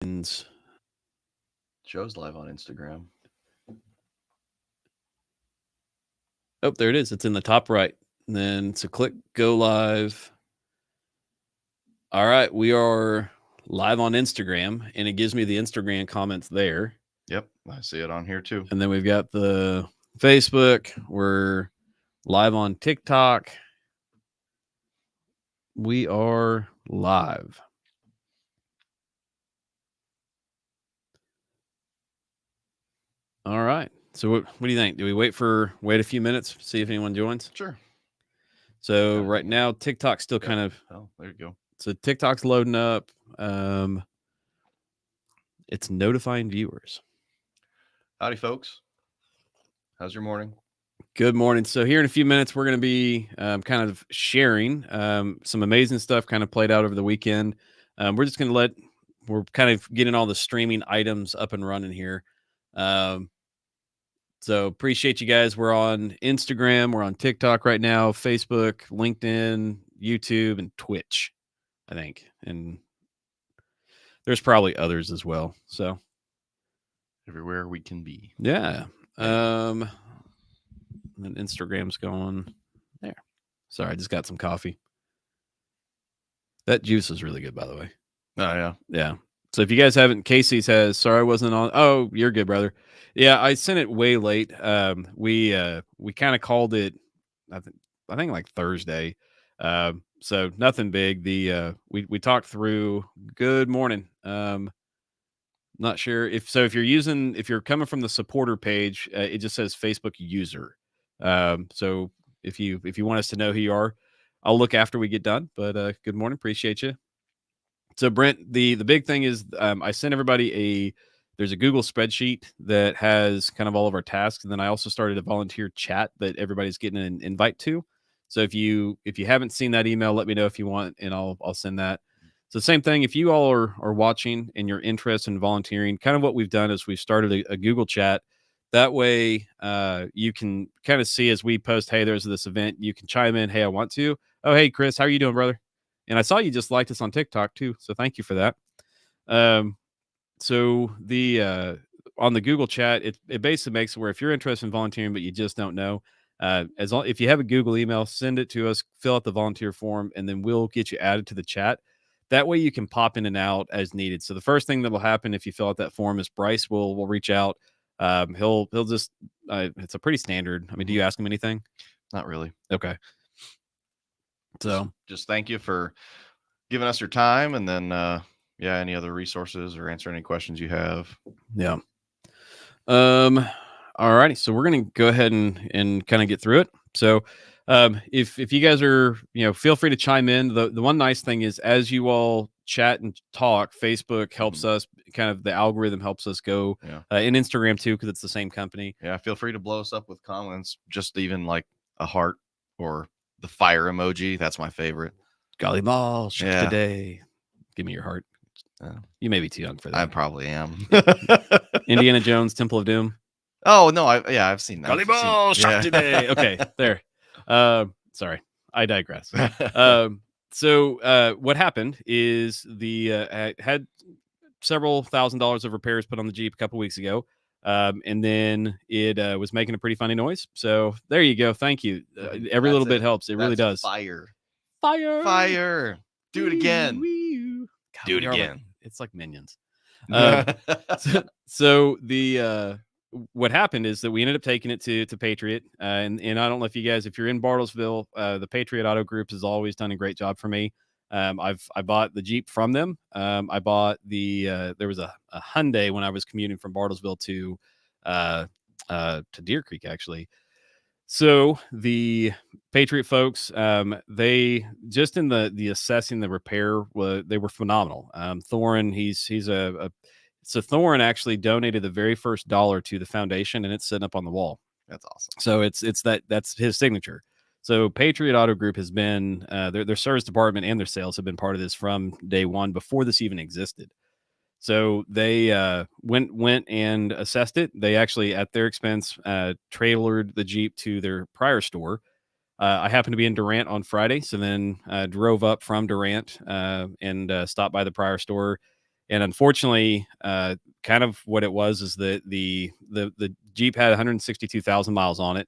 Show's live on Instagram. Oh, there it is. It's in the top right. And then so click go live. All right, we are live on Instagram, and it gives me the Instagram comments there. Yep, I see it on here too. And then we've got the Facebook. We're live on TikTok. We are live. All right. So what do you think? Do we wait a few minutes, see if anyone joins? Sure. So Yeah, right now TikTok's still kind of there you go. so TikTok's loading up. It's notifying viewers. Howdy, folks. How's your morning? Good morning. So here in a few minutes, we're going to be kind of sharing some amazing stuff kind of played out over the weekend. We're just going to we're kind of getting all the streaming items up and running here. So appreciate you guys. We're on Instagram. We're on TikTok right now, Facebook, LinkedIn, YouTube, and Twitch, I think. And there's probably others as well. So everywhere we can be. Yeah. And Instagram's going there. Sorry, I just got some coffee. That juice is really good, by the way. Oh, yeah. Yeah. So if you guys haven't, Casey says, sorry I wasn't on. Oh, you're good, brother. Yeah, I sent it way late. We kind of called it, I think like Thursday. So nothing big. We talked through. Good morning. Not sure if you're coming from the supporter page, it just says Facebook user. So if you want us to know who you are, I'll look after we get done. But good morning, appreciate you. So Brent, the big thing is I sent everybody there's a Google spreadsheet that has kind of all of our tasks, and then I also started a volunteer chat that everybody's getting an invite to. So if you haven't seen that email, let me know if you want, and I'll send that. So same thing, if you all are watching and you're interested in volunteering, kind of what we've done is we've started a Google chat. That way you can kind of see as we post, hey, there's this event, you can chime in, hey, I want to. Oh, hey, Chris, how are you doing, brother? And I saw you just liked us on TikTok too, so thank you for that. So the on the Google chat, it basically makes it where if you're interested in volunteering but you just don't know, if you have a Google email, send it to us, fill out the volunteer form, and then we'll get you added to the chat. That way you can pop in and out as needed. So the first thing that will happen if you fill out that form is Bryce will reach out. He'll just it's a pretty standard. I mean, do you ask him anything? Not really. Okay. So just thank you for giving us your time, and then any other resources or answer any questions you have. Yeah. All righty. So we're gonna go ahead and kind of get through it. So if you guys are, feel free to chime in. The one nice thing is as you all chat and talk, Facebook helps us, kind of the algorithm helps us go, and Instagram too, because it's the same company. Yeah, feel free to blow us up with comments, just even like a heart or the fire emoji. That's my favorite. Golly balls today. Give me your heart. You may be too young for that. I probably am. Indiana Jones, Temple of Doom. Oh no, I've seen that. Golly balls today. Okay, there. Sorry, I digress. So what happened is I had several $1,000s of repairs put on the Jeep a couple weeks ago. And then it was making a pretty funny noise. So there you go. Thank you. Every little bit helps. It really does. Fire. Do it again. God, do it again. It's like Minions. So what happened is that we ended up taking it to Patriot. And I don't know if you're in Bartlesville, the Patriot Auto Group has always done a great job for me. I bought the Jeep from them. I bought there was a Hyundai when I was commuting from Bartlesville to Deer Creek, actually. So the Patriot folks, they just in the assessing the repair, they were phenomenal. Thorin, so Thorin actually donated the very first dollar to the foundation, and it's sitting up on the wall. That's awesome. So that's his signature. So Patriot Auto Group has been their service department and their sales have been part of this from day one, before this even existed. So they went and assessed it. They actually, at their expense, trailered the Jeep to their prior store. I happened to be in Durant on Friday, so then drove up from Durant and stopped by the prior store. And unfortunately, kind of what it was is that the Jeep had 162,000 miles on it.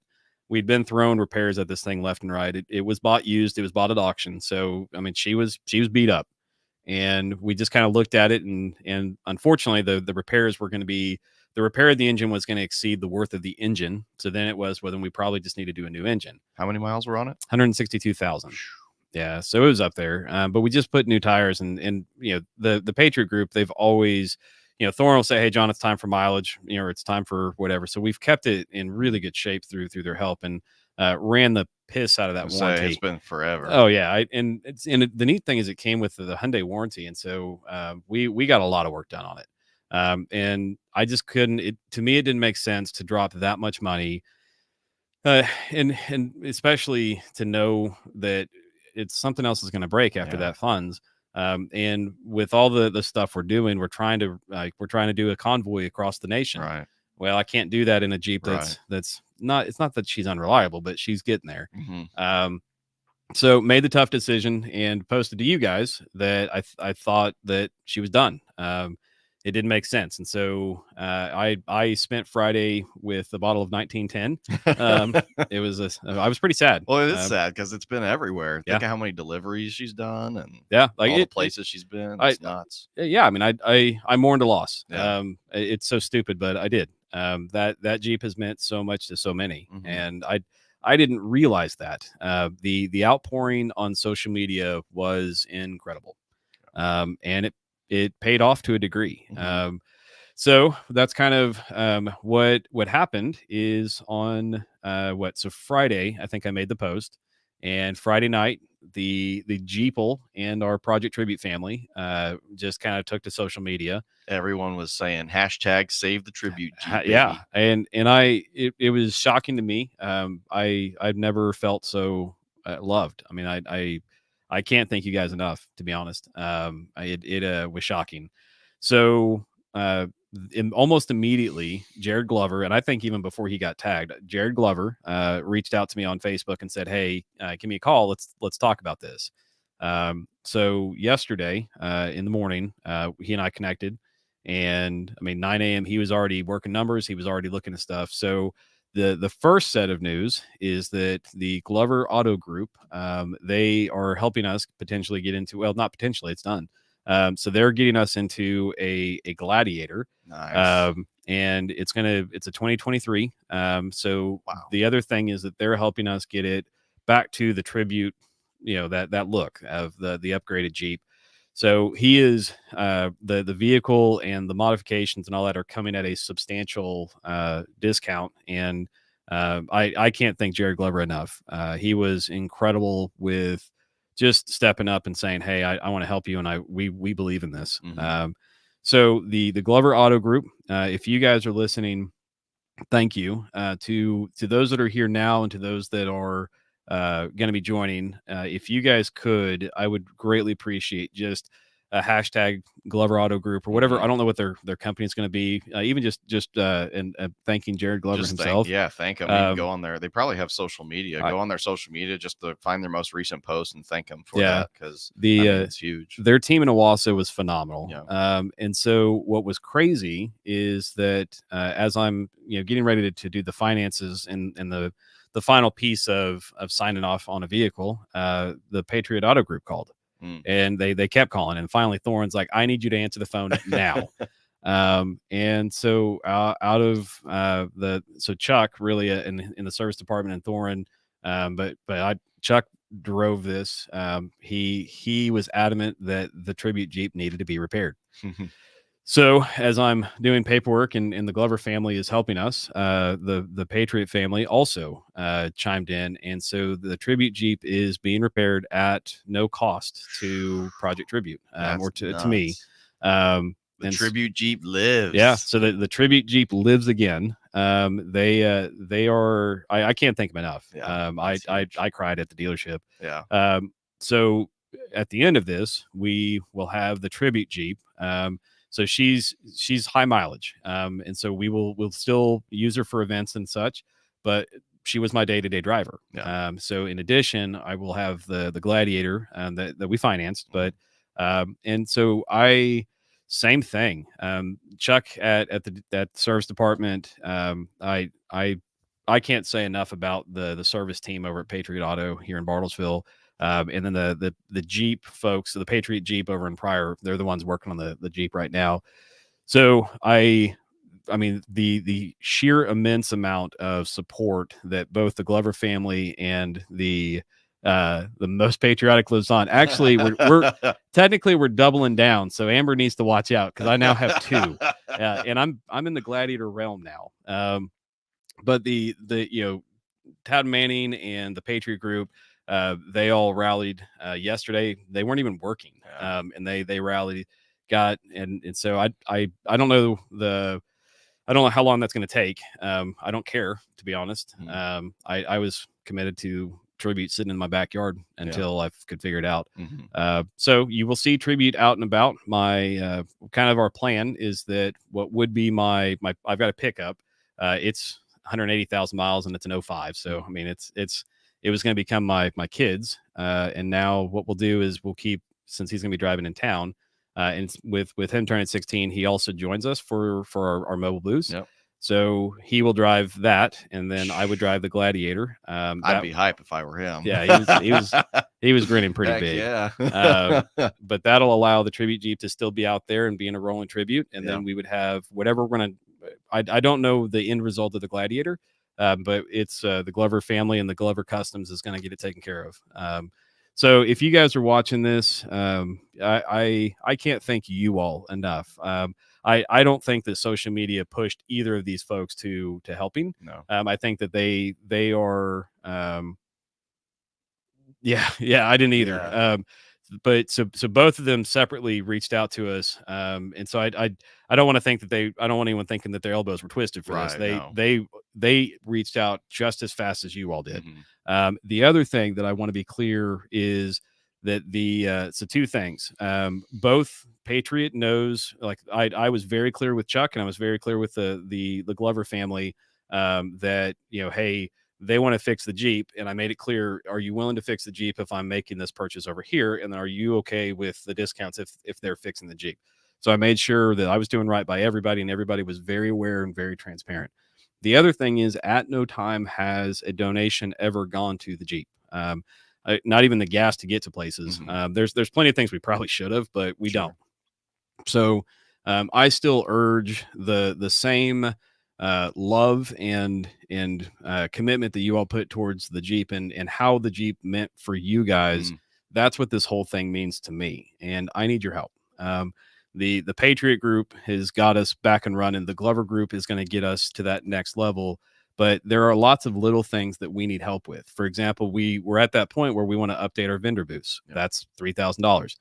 We'd been throwing repairs at this thing left and right. It was bought used. It was bought at auction. So I mean, she was beat up, and we just kind of looked at it, and unfortunately, the repairs were going to be the repair of the engine was going to exceed the worth of the engine. So then it was, well, then we probably just need to do a new engine. How many miles were on it? 162,000. Yeah, so it was up there. But we just put new tires, and the Patriot Group, they've always, Thorne will say, "Hey, John, it's time for mileage," or it's time for whatever. So we've kept it in really good shape through their help, and ran the piss out of that warranty. It's been forever. Oh yeah, the neat thing is it came with the Hyundai warranty, and so we got a lot of work done on it. And I just couldn't. To me, it didn't make sense to drop that much money, and especially to know that it's something else is going to break after that funds. And with all the stuff we're doing, we're trying to do a convoy across the nation. Right. Well, I can't do that in a Jeep that's not. It's not that she's unreliable, but she's getting there. Mm-hmm. So made the tough decision and posted to you guys that I thought that she was done. It didn't make sense, and so I spent Friday with a bottle of 1910. I was pretty sad. Well, it is sad because it's been everywhere. Yeah. Think of how many deliveries she's done, and like all the places she's been. It's nuts. Yeah, I mean, I mourned a loss. Yeah. It's so stupid, but I did. That Jeep has meant so much to so many, Mhm. and I didn't realize that. The outpouring on social media was incredible, and it paid off to a degree. Mhm. So that's kind of what happened is on so Friday, I think I made the post, and Friday night the Jeeple and our Project Tribute family just kind of took to social media. Everyone was saying hashtag save the tribute Jeep, yeah, and it was shocking to me. I've never felt so loved. I mean, I can't thank you guys enough, to be honest. It was shocking. So almost immediately, Jared Glover, and I think even before he got tagged, Jared Glover reached out to me on Facebook and said, "Hey, give me a call. Let's talk about this." So yesterday in the morning, he and I connected, and I mean 9 a.m. he was already working numbers. He was already looking at stuff. So the first set of news is that the Glover Auto Group, they are helping us potentially get into, well, not potentially, it's done. So they're getting us into a Gladiator. Nice. And it's a 2023. So Wow. the other thing is that they're helping us get it back to the Tribute, that look of the upgraded Jeep. So he is the vehicle and the modifications and all that are coming at a substantial discount. And I can't thank Jared Glover enough. He was incredible with just stepping up and saying, "Hey, I want to help you, and we believe in this." Mhm. So the Glover Auto Group, if you guys are listening, thank you to those that are here now and to those that are going to be joining. If you guys could, I would greatly appreciate just a hashtag Glover Auto Group or whatever. Mhm. I don't know what their company is going to be. Even just and thanking Jared Glover himself. Thank them. You can go on there. They probably have social media. Go on their social media just to find their most recent post and thank them for that, because it's huge. Their team in Owasso was phenomenal. Yeah. And so what was crazy is that as I'm getting ready to do the finances and the final piece of signing off on a vehicle, the Patriot Auto Group called. And they kept calling, and finally Thorne's like, "I need you to answer the phone now." And so out of so Chuck really in the service department and Thorne, but Chuck drove this. He was adamant that the Tribute Jeep needed to be repaired. So as I'm doing paperwork and the Glover family is helping us, the Patriot family also chimed in. And so the Tribute Jeep is being repaired at no cost to Project Tribute or to me. The Tribute Jeep lives. Yeah. So the Tribute Jeep lives again. They are, I can't thank them enough. Yeah, I cried at the dealership. Yeah. So at the end of this, we will have the Tribute Jeep. So she's high mileage. And so we'll still use her for events and such, but she was my day-to-day driver. Yeah. So in addition, I will have the Gladiator that we financed, but and so I Same thing. Chuck at the service department. I can't say enough about the service team over at Patriot Auto here in Bartlesville. And then the Jeep folks, the Patriot Jeep over in Pryor, they're the ones working on the Jeep right now. So I mean, the sheer immense amount of support that both the Glover family and the most patriotic lives on. Actually, we're technically we're doubling down. So Amber needs to watch out because I now have two, and I'm in the Gladiator realm now. But the Tad Manning and the Patriot Group, they all rallied yesterday. They weren't even working, and they rallied, and so I don't know I don't know how long that's going to take. I don't care, to be honest. I was committed to Tribute sitting in my backyard until I could figure it out. So you will see Tribute out and about. My kind of our plan is that what would be my I've got a pickup. It's 180,000 miles and it's an 05. So I mean, it was going to become my kids. And now what we'll do is we'll keep, since he's going to be driving in town. And with him turning 16, he also joins us for our mobile boost. So he will drive that, and then I would drive the Gladiator. I'd be hype if I were him. Yeah, he was grinning pretty big. Yeah. But that'll allow the Tribute Jeep to still be out there and be in a rolling Tribute, and then we would have whatever we're gonna. I don't know the end result of the Gladiator, but it's the Glover family and the Glover Customs is going to get it taken care of. So if you guys are watching this, I can't thank you all enough. I don't think that social media pushed either of these folks to helping. No. I think that they are. Yeah, I didn't either. Yeah. But so both of them separately reached out to us. And so I don't want to think that I don't want anyone thinking that their elbows were twisted for this. They reached out just as fast as you all did. The other thing that I want to be clear is that so two things. Both Patriot knows, like I was very clear with Chuck and I was very clear with the Glover family that, hey, they want to fix the Jeep. And I made it clear, are you willing to fix the Jeep if I'm making this purchase over here? And then are you okay with the discounts if they're fixing the Jeep? So I made sure that I was doing right by everybody and everybody was very aware and very transparent. The other thing is at no time has a donation ever gone to the Jeep. Not even the gas to get to places. There's plenty of things we probably should have, but we don't. So I still urge the same love and commitment that you all put towards the Jeep and how the Jeep meant for you guys. That's what this whole thing means to me, and I need your help. The Patriot Group has got us back and running. The Glover Group is going to get us to that next level, but there are lots of little things that we need help with. For example, we're at that point where we want to update our vendor booths. That's $3,000.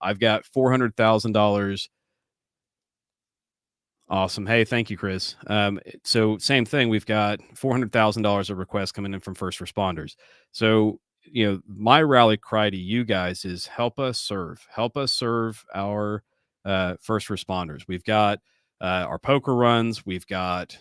I've got $400,000. Awesome. Hey, thank you, Chris. So same thing. We've got $400,000 of requests coming in from first responders. So, my rally cry to you guys is help us serve our first responders. We've got our poker runs. We've got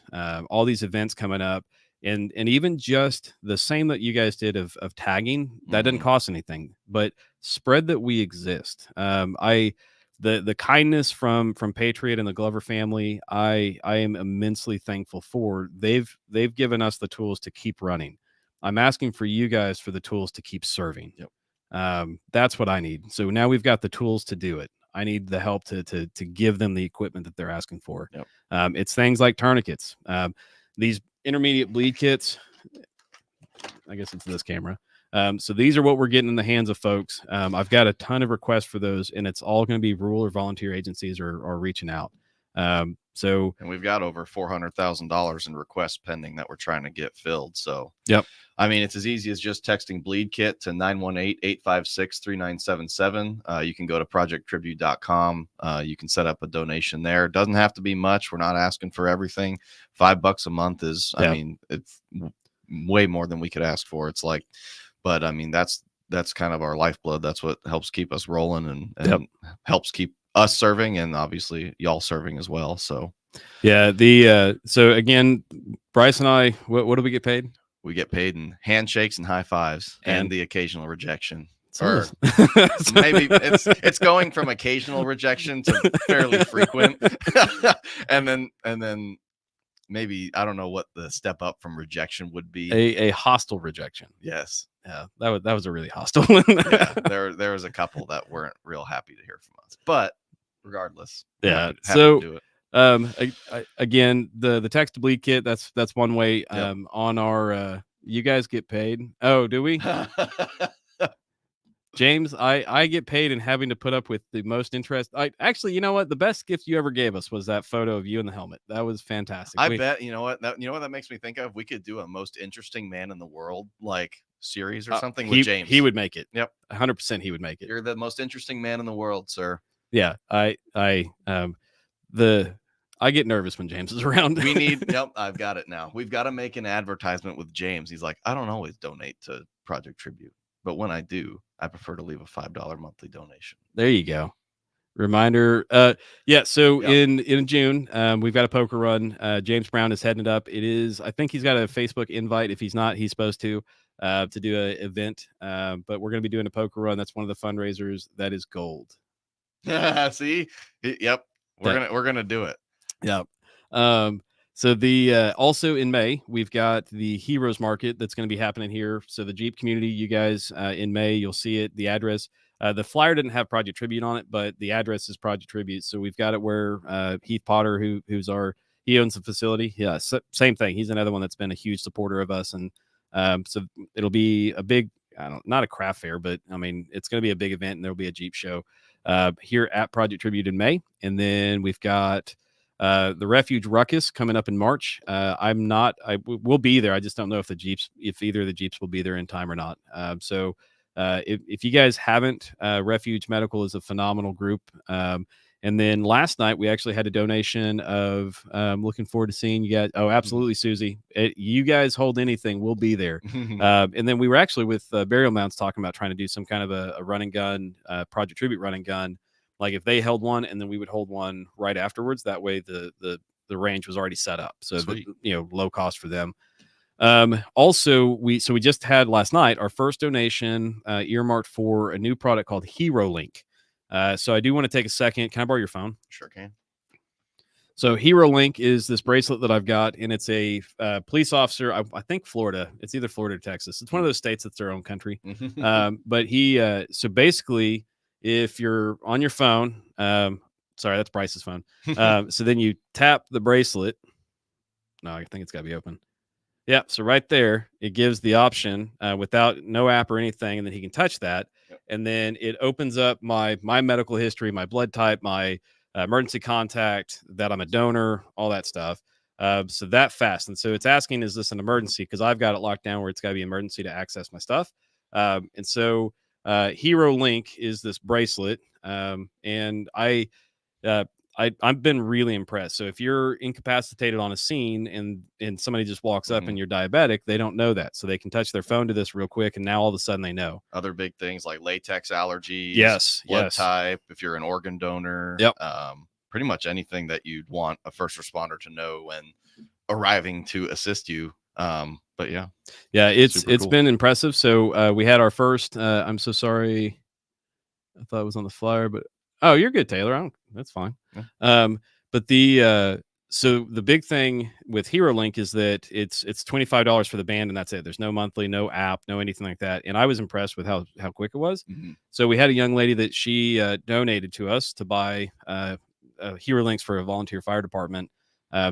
all these events coming up, and even just the same that you guys did of tagging. That didn't cost anything, but spread that we exist. The kindness from Patriot and the Glover family, I am immensely thankful for. They've given us the tools to keep running. I'm asking for you guys for the tools to keep serving. That's what I need. So now we've got the tools to do it. I need the help to give them the equipment that they're asking for. It's things like tourniquets. These intermediate bleed kits, I guess it's this camera. So these are what we're getting in the hands of folks. I've got a ton of requests for those, and it's all going to be rural or volunteer agencies are reaching out. And we've got over $400,000 in requests pending that we're trying to get filled. So, I mean, it's as easy as just texting bleed kit to 918-856-3977. You can go to projecttribute.com. You can set up a donation there. It doesn't have to be much. We're not asking for everything. $5 a month is, I mean, it's way more than we could ask for. It's like, but I mean, that's kind of our lifeblood. That's what helps keep us rolling and helps keep us serving, and obviously y'all serving as well. So so again, Bryce and I, what do we get paid? We get paid in handshakes and high fives and the occasional rejection. or maybe it's going from occasional rejection to fairly frequent. and then maybe, I don't know what the step up from rejection would be. A hostile rejection. Yes. Yeah, that was a really hostile one. Yeah, there was a couple that weren't real happy to hear from us, but regardless, yeah. happy So to do it. Again, the text to bleed kit, that's one way. Yep. On our you guys get paid. Oh, do we? James, I get paid in having to put up with the most interest. Actually, you know what? The best gift you ever gave us was that photo of you in the helmet. That was fantastic. I bet, you know what that makes me think of? We could do a most interesting man in the world like series or something with James. He would make it. Yep. 100% he would make it. You're the most interesting man in the world, sir. Yeah. I get nervous when James is around. We need yep, I've got it now. We've got to make an advertisement with James. He's like, I don't always donate to Project Tribute, but when I do, I prefer to leave a $5 monthly donation. There you go. Reminder. Yeah. So in June, we've got a poker run. James Brown is heading it up. It is, I think he's got a Facebook invite. If he's not, he's supposed to do an event. But we're going to be doing a poker run. That's one of the fundraisers. That is gold. See? Yep. We're gonna do it. Yep. So also in May, we've got the Heroes Market that's going to be happening here. So the Jeep community, you guys, in May, you'll see it. The address, the flyer didn't have Project Tribute on it, but the address is Project Tribute. So we've got it where Heath Potter, he owns the facility. Yeah, same thing. He's another one that's been a huge supporter of us, and so it'll be a big, not a craft fair, but I mean it's going to be a big event, and there'll be a Jeep show here at Project Tribute in May, and then we've got the Refuge Ruckus coming up in March. We'll be there. I just don't know if either of the Jeeps will be there in time or not. So if you guys haven't, Refuge Medical is a phenomenal group. And then last night we actually had a donation of looking forward to seeing you guys. Oh, absolutely, Susie. You guys hold anything, we'll be there. And then we were actually with Burial Mounts talking about trying to do some kind of a run and gun, Project Tribute run and gun. Like if they held one and then we would hold one right afterwards. That way the range was already set up. So, low cost for them. Also, we just had last night our first donation earmarked for a new product called Hero Link. So I do want to take a second. Can I borrow your phone? Sure can. So Hero Link is this bracelet that I've got, and it's a police officer. I think Florida. It's either Florida or Texas. It's one of those states that's their own country. But he, so basically, if you're on your phone, sorry, that's Bryce's phone. So then you tap the bracelet. No, I think it's got to be open. Yeah. So right there, it gives the option without no app or anything, and then he can touch that. Yep. And then it opens up my medical history, my blood type, my emergency contact, that I'm a donor, all that stuff. So that fast. And so it's asking, is this an emergency? Because I've got it locked down where it's got to be emergency to access my stuff. And so Hero Link is this bracelet. And I've been really impressed. So if you're incapacitated on a scene and somebody just walks up and you're diabetic, they don't know that. So they can touch their phone to this real quick. And now all of a sudden they know. Other big things like latex allergies. Yes. Blood type. If you're an organ donor. Yep. Pretty much anything that you'd want a first responder to know when arriving to assist you. But yeah. Yeah, it's cool. Been impressive. So we had our first, I'm so sorry. I thought it was on the flyer, but oh, you're good, Taylor. That's fine. Yeah. But so the big thing with Hero Link is that it's $25 for the band, and that's it. There's no monthly, no app, no anything like that. And I was impressed with how quick it was. Mm-hmm. So we had a young lady that she donated to us to buy Hero Links for a volunteer fire department.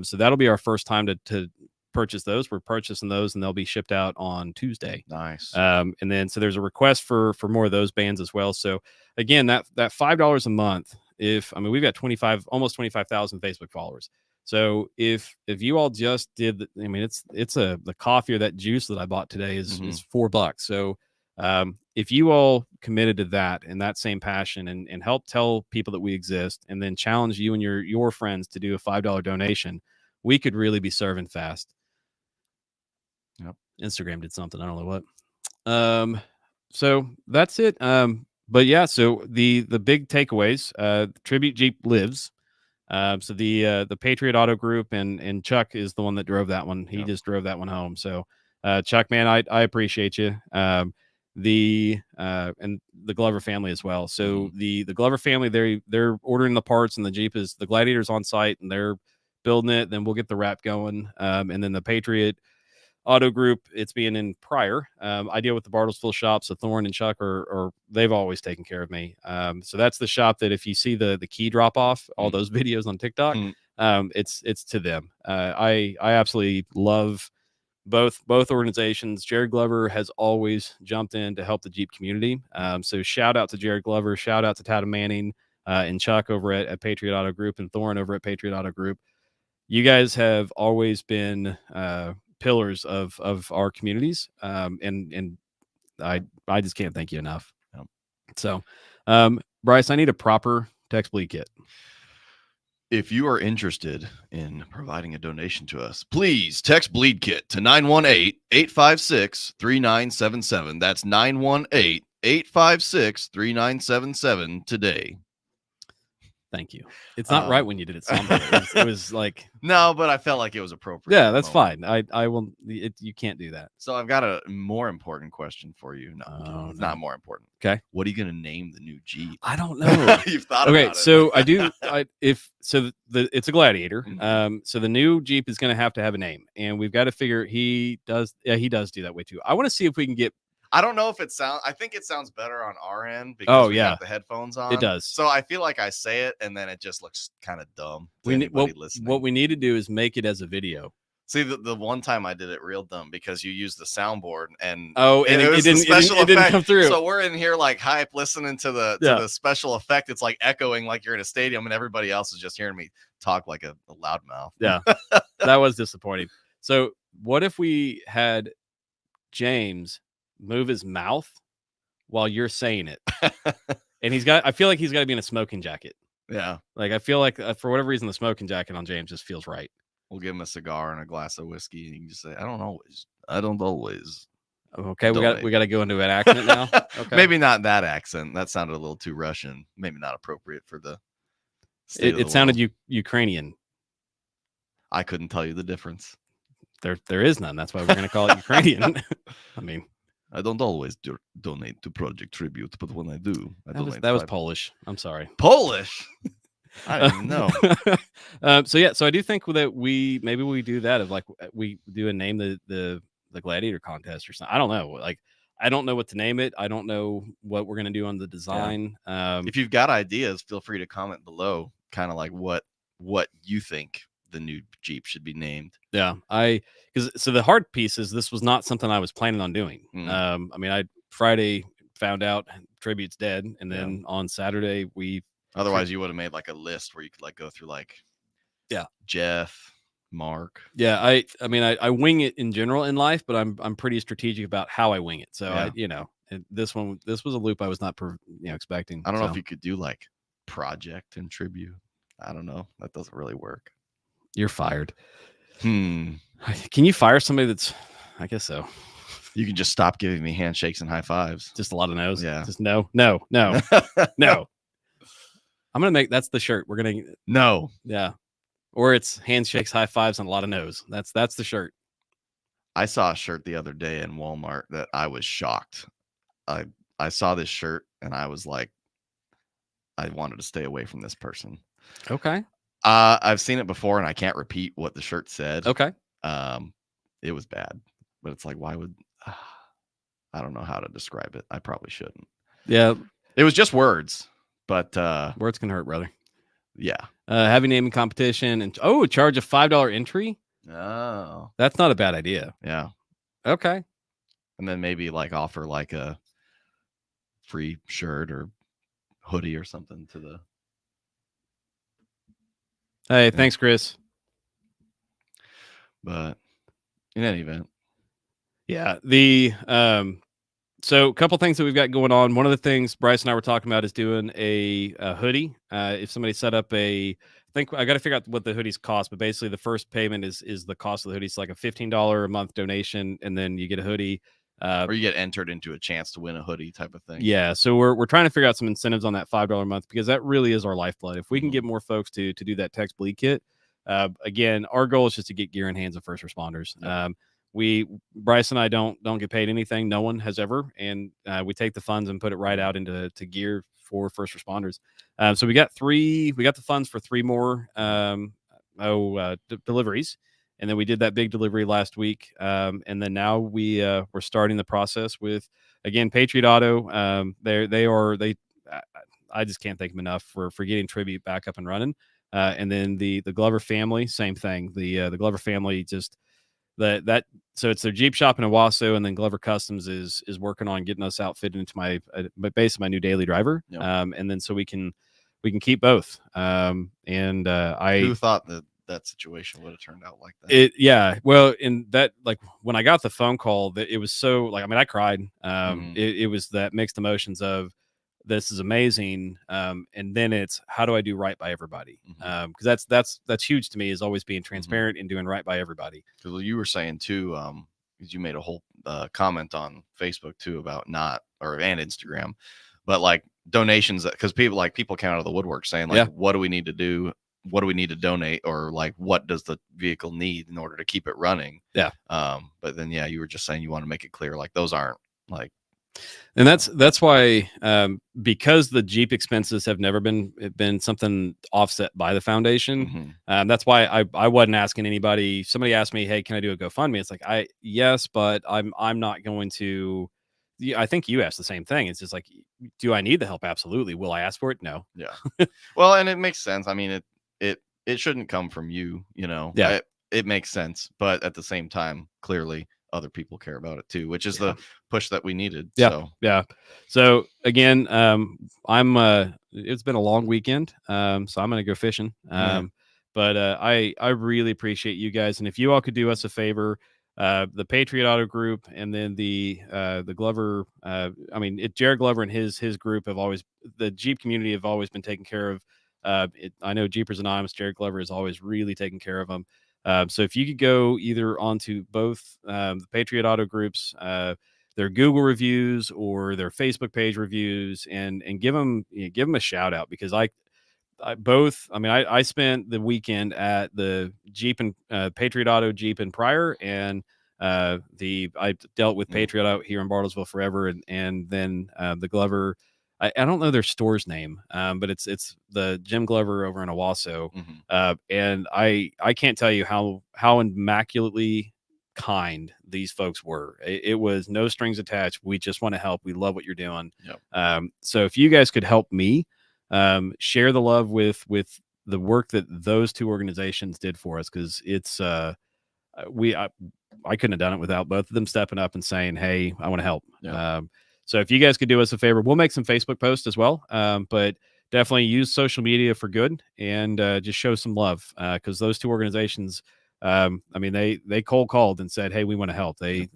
So that'll be our first time to purchase those. We're purchasing those, and they'll be shipped out on Tuesday. Nice. And then so there's a request for more of those bands as well. So again, that $5 a month. We've got almost 25,000 Facebook followers. So if you all just did, it's the coffee or that juice that I bought today is $4. So if you all committed to that and that same passion and help tell people that we exist, and then challenge you and your friends to do a $5 donation, we could really be serving fast. Yep. Instagram did something. I don't know what. So that's it. But yeah, so the big takeaways, Tribute Jeep lives. So the Patriot Auto Group and Chuck is the one that drove that one. He just drove that one home. So Chuck, man, I appreciate you. and the Glover family as well. So the Glover family, they're ordering the parts, and the Jeep is the Gladiator's on site, and they're building it. Then we'll get the wrap going, and then the Patriot Auto Group, it's being in Pryor. I deal with the Bartlesville shop, so Thorne and Chuck are they've always taken care of me. So that's the shop that if you see the key drop off, all those videos on TikTok, it's to them. I absolutely love both organizations. Jared Glover has always jumped in to help the Jeep community. So shout out to Jared Glover, shout out to Tatum Manning and Chuck over at Patriot Auto Group, and Thorne over at Patriot Auto Group. You guys have always been pillars of our communities, and I just can't thank you enough. Yep. So, Bryce, I need a proper text bleed kit. If you are interested in providing a donation to us, please text Bleed Kit to 918-856-3977. That's 918-856-3977 today. Thank you. It's not right when you did it. It was like no, but I felt like it was appropriate. Yeah, that's fine. I will. You can't do that. So I've got a more important question for you. No, it's not more important. Okay. What are you going to name the new Jeep? I don't know. You've thought about it. Okay, so I do. It's a Gladiator. So the new Jeep is going to have a name, and we've got to figure. He does do that way too. I want to see if we can get. I don't know if it sounds. I think it sounds better on our end because we got the headphones on. It does. So I feel like I say it and then it just looks kind of dumb to anybody listening. What we need to do is make it as a video. See, the one time I did it real dumb because you used the soundboard and it didn't come through. So we're in here like hype listening to the special effect. It's like echoing like you're in a stadium and everybody else is just hearing me talk like a loudmouth. Yeah, that was disappointing. So what if we had James move his mouth while you're saying it, and I feel like he's got to be in a smoking jacket. Yeah, like I feel like for whatever reason the smoking jacket on James just feels right. We'll give him a cigar and a glass of whiskey, and you can just say, I don't always. Okay, we got to go into an accent now. Okay. Maybe not that accent. That sounded a little too Russian. Maybe not appropriate for the it sounded Ukrainian. I couldn't tell you the difference. There is none. That's why we're going to call it Ukrainian. I mean, I don't always donate to Project Tribute, but when I do, that was Polish. I'm sorry. Polish? I didn't know. So I do think that we do that of like we do a name the Gladiator contest or something. I don't know. Like I don't know what to name it. I don't know what we're going to do on the design. Yeah. If you've got ideas, feel free to comment below. Kind of like what you think the new Jeep should be named. Yeah, so the hard piece is this was not something I was planning on doing. I mean, I Friday found out Tribute's dead, and then on Saturday otherwise you would have made like a list where you could like go through like Jeff, Mark. Yeah, I mean I wing it in general in life, but I'm pretty strategic about how I wing it. So this was a loop I was not expecting. I don't know if you could do like Project and Tribute. I don't know. That doesn't really work. You're fired. Can you fire somebody that's? I guess so. You can just stop giving me handshakes and high fives. Just a lot of no's. Yeah. Just no. I'm gonna make that's the shirt. We're gonna no. Yeah. Or it's handshakes, high fives, and a lot of no's. That's the shirt. I saw a shirt the other day in Walmart that I was shocked. I saw this shirt and I was like, I wanted to stay away from this person. Okay. I've seen it before and I can't repeat what the shirt said. Okay. It was bad, but it's like, why would I don't know how to describe it. I probably shouldn't. Yeah. It was just words, but words can hurt, brother. Yeah. Having naming competition and charge a $5 entry. Oh, that's not a bad idea. Yeah. Okay. And then maybe like offer like a free shirt or hoodie or something to the. Hey, thanks, Chris. But in any event. Yeah. So a couple things that we've got going on. One of the things Bryce and I were talking about is doing a hoodie. If somebody set up I think I got to figure out what the hoodies cost, but basically the first payment is the cost of the hoodie. It's like a $15 a month donation, and then you get a hoodie. Or you get entered into a chance to win a hoodie type of thing. Yeah. So we're trying to figure out some incentives on that $5 a month because that really is our lifeblood. If we can get more folks to do that text bleed kit, again, our goal is just to get gear in hands of first responders. Yep. Bryce and I don't get paid anything. No one has ever, and we take the funds and put it right out into gear for first responders. So we got the funds for 3 more deliveries, and then we did that big delivery last week, and then now we're starting the process with, again, Patriot Auto. I just can't thank them enough for getting Tribute back up and running. And then the Glover family, same thing. The Glover family just so it's their Jeep shop in Owasso, and then Glover Customs is working on getting us outfitted into my new daily driver. Yep. And then so we can keep both. Who thought that situation would have turned out like that? Well, in that, like, when I got the phone call, that it was so, like, I mean, I cried. It was that mixed emotions of, this is amazing, and then it's, how do I do right by everybody? Because that's huge to me, is always being transparent and doing right by everybody. Because you were saying too, because you made a whole comment on Facebook too about and Instagram, but like donations, because people came out of the woodwork saying, like, what do we need to do? What do we need to donate? Or like, what does the vehicle need in order to keep it running? Yeah. But then, you were just saying you want to make it clear, like, those aren't like. And that's why, because the Jeep expenses have never been something offset by the foundation. That's why I wasn't asking anybody. Somebody asked me, "Hey, can I do a GoFundMe?" It's like, yes, but I'm not going to. I think you asked the same thing. It's just like, do I need the help? Absolutely. Will I ask for it? No. Yeah. Well, and it makes sense. I mean, it shouldn't come from you. Yeah. It makes sense, but at the same time, clearly, other people care about it too, which is the push that we needed. So again, it's been a long weekend, so I'm gonna go fishing. But I really appreciate you guys, and if you all could do us a favor, the Patriot Auto Group, and then the Glover, Jared Glover and his group the Jeep community have always been taken care of. I know Jeepers Anonymous, Jared Glover is always really taking care of them. So if you could go either onto both the Patriot Auto Groups, their Google reviews or their Facebook page reviews, and give them a shout out, because I spent the weekend at the Jeep and Patriot Auto Jeep in Pryor, and I dealt with Patriot Auto here in Bartlesville forever, and then the Glover. I don't know their store's name, but it's the Jim Glover over in Owasso. And I can't tell you how immaculately kind these folks were. It was no strings attached. We just want to help. We love what you're doing. So if you guys could help me share the love with the work that those two organizations did for us, because it's I couldn't have done it without both of them stepping up and saying, hey, I want to help. So if you guys could do us a favor, we'll make some Facebook posts as well. But definitely use social media for good, and just show some love, because those two organizations, they cold called and said, hey, we want to help. They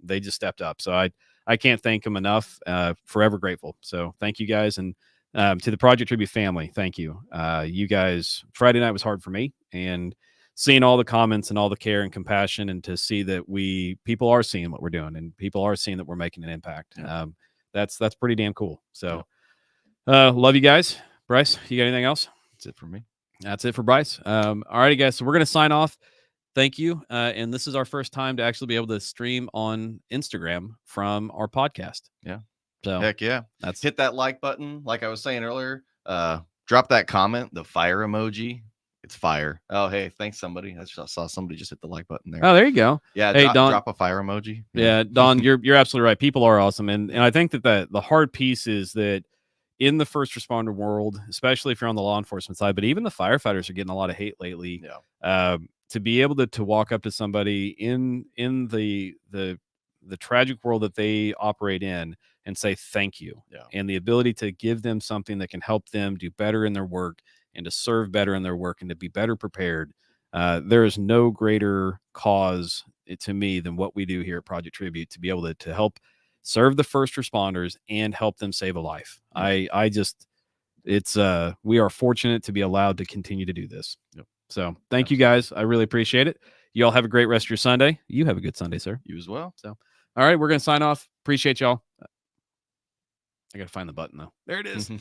just stepped up. So I can't thank them enough. Forever grateful. So thank you guys. And to the Project Tribute family, thank you. You guys, Friday night was hard for me, and seeing all the comments and all the care and compassion, and to see that people are seeing what we're doing, and people are seeing that we're making an impact. That's pretty damn cool. So love you guys. Bryce, you got anything else? That's it for me. That's it for Bryce. All righty, guys. So we're going to sign off. Thank you. And this is our first time to actually be able to stream on Instagram from our podcast. Yeah. So heck yeah. Hit that like button. Like I was saying earlier, drop that comment, the fire emoji. It's fire. Oh, hey, thanks somebody. I saw somebody just hit the like button there. Oh, there you go. Yeah. Hey, Don, drop a fire emoji. Yeah, Don, you're absolutely right. People are awesome. And I think that the hard piece is that in the first responder world, especially if you're on the law enforcement side, but even the firefighters are getting a lot of hate lately. To be able to walk up to somebody in the tragic world that they operate in and say thank you, and the ability to give them something that can help them do better in their work, and to serve better in their work, and to be better prepared. There is no greater cause to me than what we do here at Project Tribute, to be able to help serve the first responders and help them save a life. We are fortunate to be allowed to continue to do this. So thank you guys. I really appreciate it. You all have a great rest of your Sunday. You have a good Sunday, sir. You as well. So, all right, we're going to sign off. Appreciate y'all. I got to find the button though. There it is.